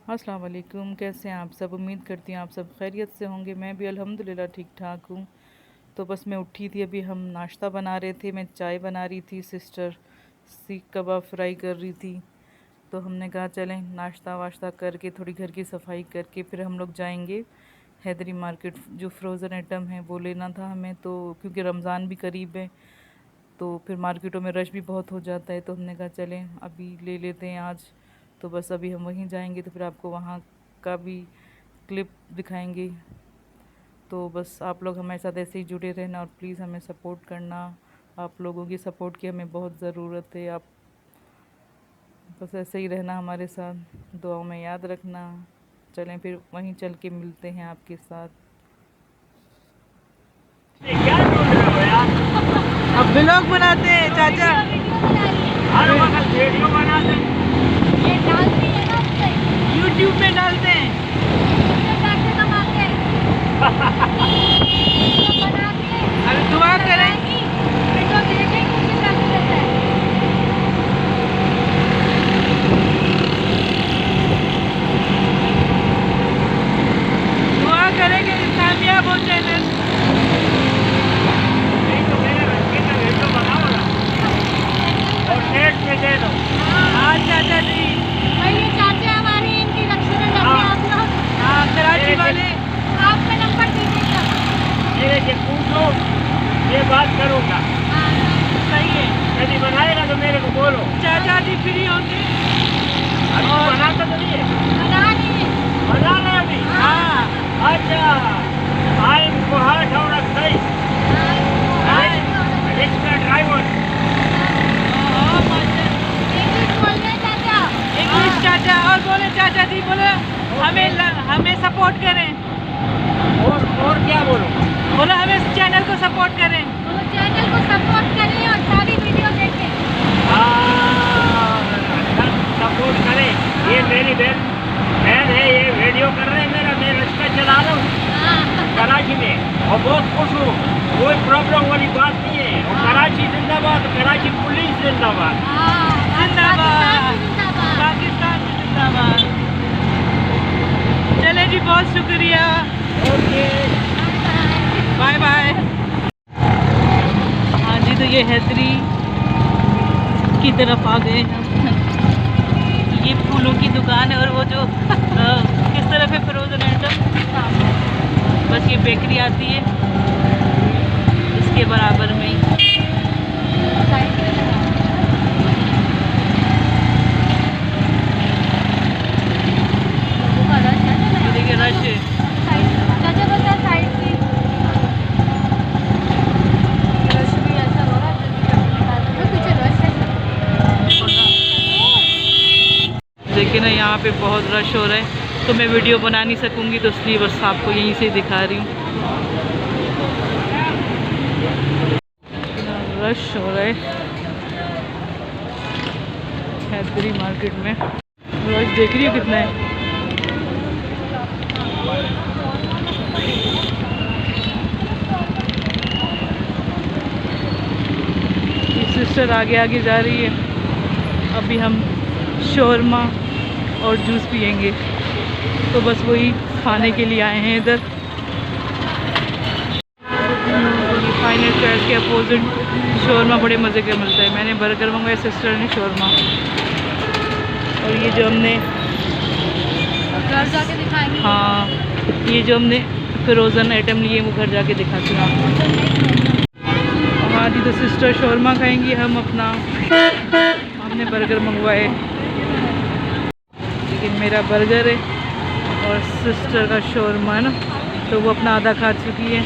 अस्सलाम वालेकुम। कैसे हैं आप सब? उम्मीद करती हूँ आप सब खैरियत से होंगे। मैं भी अल्हम्दुलिल्लाह ठीक ठाक हूँ। तो बस मैं उठी थी, अभी हम नाश्ता बना रहे थे, मैं चाय बना रही थी, सिस्टर सीख कबाब फ्राई कर रही थी। तो हमने कहा चलें नाश्ता वाश्ता करके थोड़ी घर की सफाई करके फिर हम लोग जाएंगे हैदरी मार्केट। जो फ्रोज़न आइटम है वो लेना था हमें, तो क्योंकि रमज़ान भी करीब है तो फिर मार्केटों में रश भी बहुत हो जाता है, तो हमने कहा चलें अभी ले लेते हैं आज। तो बस अभी हम वहीं जाएंगे तो फिर आपको वहाँ का भी क्लिप दिखाएंगे। तो बस आप लोग हमारे साथ ऐसे ही जुड़े रहना और प्लीज़ हमें सपोर्ट करना। आप लोगों की सपोर्ट की हमें बहुत ज़रूरत है। आप बस ऐसे ही रहना हमारे साथ, दुआओं में याद रखना। चलें फिर वहीं चल के मिलते हैं आपके साथ। क्या ढूंढ रहे हो यार? अब ब्लॉग बनाते हैं चाचा। हर वक्त वीडियो बनाते हैं। यूट्यूब में डालते हैं। अरे दुआ करें। दुआ करेंगे कामयाब हो चैनल। नहीं तो मेरे रस्ते का वीडियो बनाओ ना और नेट पे दे दो। हाँ चाचा जी। चाचा हमारी इनकी रक्षा में जाते हैं आप लोग। हाँ कराची वाले। आपका नंबर दीजिएगा। मेरे से पूछो, ये बात करूँगा। सही है। यदि बनाएगा तो मेरे को बोलो। चाचा जी फ्री होंगे। अभी बनाता तो नहीं है? बना लिए। बना रहे अभी? हाँ अच्छा, आई एम कोहाट और सही रिक्शा ड्राइवर। इंग्लिश बोल रहे हैं चाचा। इंग्लिश चाचा। और बोले चाचा जी बोले हमें सपोर्ट करें। और क्या बोलो? बोले हमें इस चैनल को सपोर्ट करें। तो चैनल को सपोर्ट करें और सारी वीडियो देखें। सपोर्ट करें। ये मेरी बहन है, ये वीडियो कर रहे हैं मेरा, मैं रिक्शा चला रहा हूँ कराची में और बहुत खुश हूँ। कोई प्रॉब्लम वाली बात नहीं है। और कराची जिंदाबाद, कराची पुलिस जिंदाबाद। जिंदाबाद पाकिस्तान जिंदाबाद। चले जी, बहुत शुक्रिया। Okay, bye bye. हाँ जी, तो ये हैदरी की तरफ आ गए हम। ये फूलों की दुकान है और वो जो किस तरफ है फ्रोजन आइटम, बस ये बेकरी आती है इसके बराबर में ही। ये देखिए रश है। चाचा बता साइड की रश भी ऐसा हो रहा है। पीछे रश है। देखिए ना, यहाँ पे बहुत रश हो रहा है तो मैं वीडियो बना नहीं सकूँगी, तो इसलिए बस आपको यहीं से दिखा रही हूँ। रश हो रहा है हैदरी मार्केट में। रश देख रही हो कितना है। सिस्टर आगे आगे जा रही है। अभी हम शोरमा और जूस पियेंगे, तो बस वही खाने के लिए आए हैं इधर। फाइनल चर्च के अपोजिट शोरमा बड़े मज़े का मिलता है। मैंने बर्गर मंगवाया, सिस्टर ने शोरमा। और ये जो हमने घर जाके दिखाएंगे। हाँ, ये जो हमने फ्रोज़न आइटम लिए वो घर जाके दिखाती हूँ आपको। हाँ जी, तो सिस्टर शोरमा खाएंगी, हम अपना हमने बर्गर मंगवाए। लेकिन मेरा बर्गर है और सिस्टर का शोरमा है ना, तो वो अपना आधा खा चुकी है।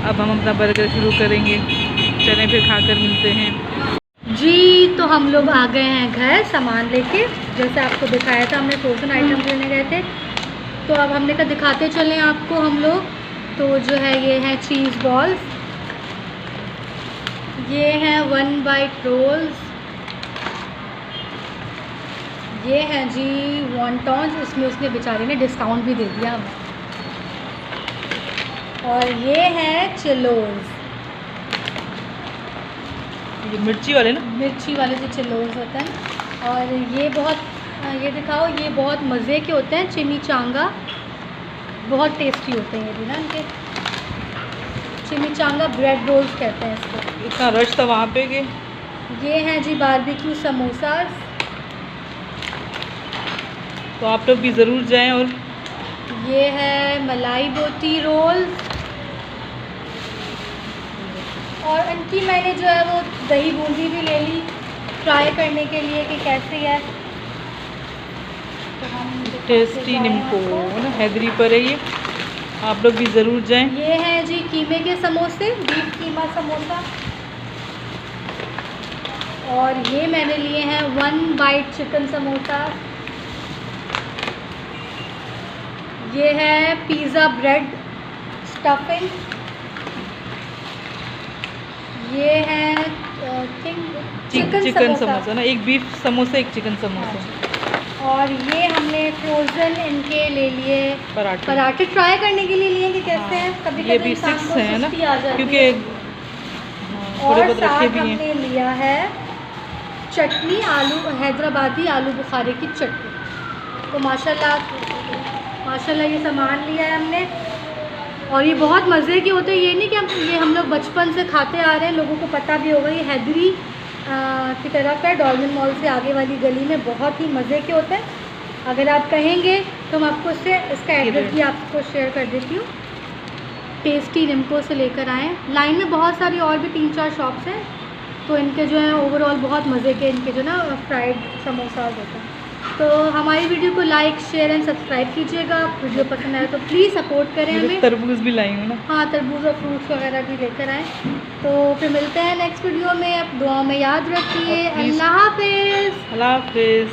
अब हम अपना बर्गर शुरू करेंगे। चलें फिर खाकर मिलते हैं जी। तो हम लोग आ गए हैं घर सामान लेके, जैसे आपको दिखाया था हमने फ्रोजन आइटम लेने गए थे। तो अब हमने कहा दिखाते चलें आपको हम लोग। तो जो है ये है चीज़ बॉल्स, ये हैं 1 बाइट रोल्स, ये हैं जी वॉन्टॉन्स, इसमें उसने बेचारे ने डिस्काउंट भी दे दिया हमें। और ये हैं चिलोज़, ये मिर्ची वाले ना, मिर्ची वाले जो चिलोज़ होते हैं। और ये बहुत ये दिखाओ, ये बहुत मज़े के होते हैं, चिमिचांगा, बहुत टेस्टी होते हैं ये भी ना इनके। चिमिचांगा ब्रेड रोल्स कहते हैं इसको। इतना रश था वहाँ पे कि ये हैं जी बारबेक्यू समोसास। तो आप लोग भी ज़रूर जाएं। और ये है मलाई बोटी रोल। और इनकी मैंने जो है वो दही बूंदी भी ले ली ट्राई करने के लिए कि कैसी है। तो हम टेस्टी निम्को ना हैदरी पर है ये, आप लोग भी ज़रूर जाएं। ये हैं जी कीमे के समोसे, बीफ कीमा समोसा। और ये मैंने लिए हैं 1 बाइट चिकन समोसा। ये है पिज़्ज़ा ब्रेड स्टफिंग। ये है चिकन समोसा ना, एक बीफ समोसा एक चिकन समोसा। और ये हमने फ्रोज़न इनके ले लिए पराठे ट्राई करने के लिए लिए कि कैसे हैं। कभी ये कभी भी इंसान 6 को है ना, सुस्ती आ जाती क्योंकि है। थोड़े और बहुत रखे साथ भी हैं। हमने लिया है चटनी, आलू हैदराबादी आलू बुखारे की चटनी। तो माशाल्लाह ये सामान लिया है हमने। और ये बहुत मज़े के होते हैं, ये नहीं कि हम लोग बचपन से खाते आ रहे हैं, लोगों को पता भी होगा। ये हैदरी की तरफ है, डॉल्फिन मॉल से आगे वाली गली में, बहुत ही मज़े के होते हैं। अगर आप कहेंगे तो मैं आपको इसका एड्रेस भी आपको शेयर कर देती हूँ। टेस्टी निम्को से लेकर आएँ। लाइन में बहुत सारी और भी 3-4 शॉप्स हैं। तो इनके जो है ओवरऑल बहुत मज़े के इनके जो ना फ्राइड समोसा होते हैं। तो हमारी वीडियो को लाइक शेयर एंड सब्सक्राइब कीजिएगा। वीडियो पसंद आए तो प्लीज़ सपोर्ट करें हमें। तरबूज भी लाई हूँ ना। हाँ, तरबूज और फ्रूट्स वगैरह भी लेकर आएँ। तो फिर मिलते हैं नेक्स्ट वीडियो में। आप दुआ में याद रखिए। अल्लाह हाफिज़। अल्लाह हाफिज़।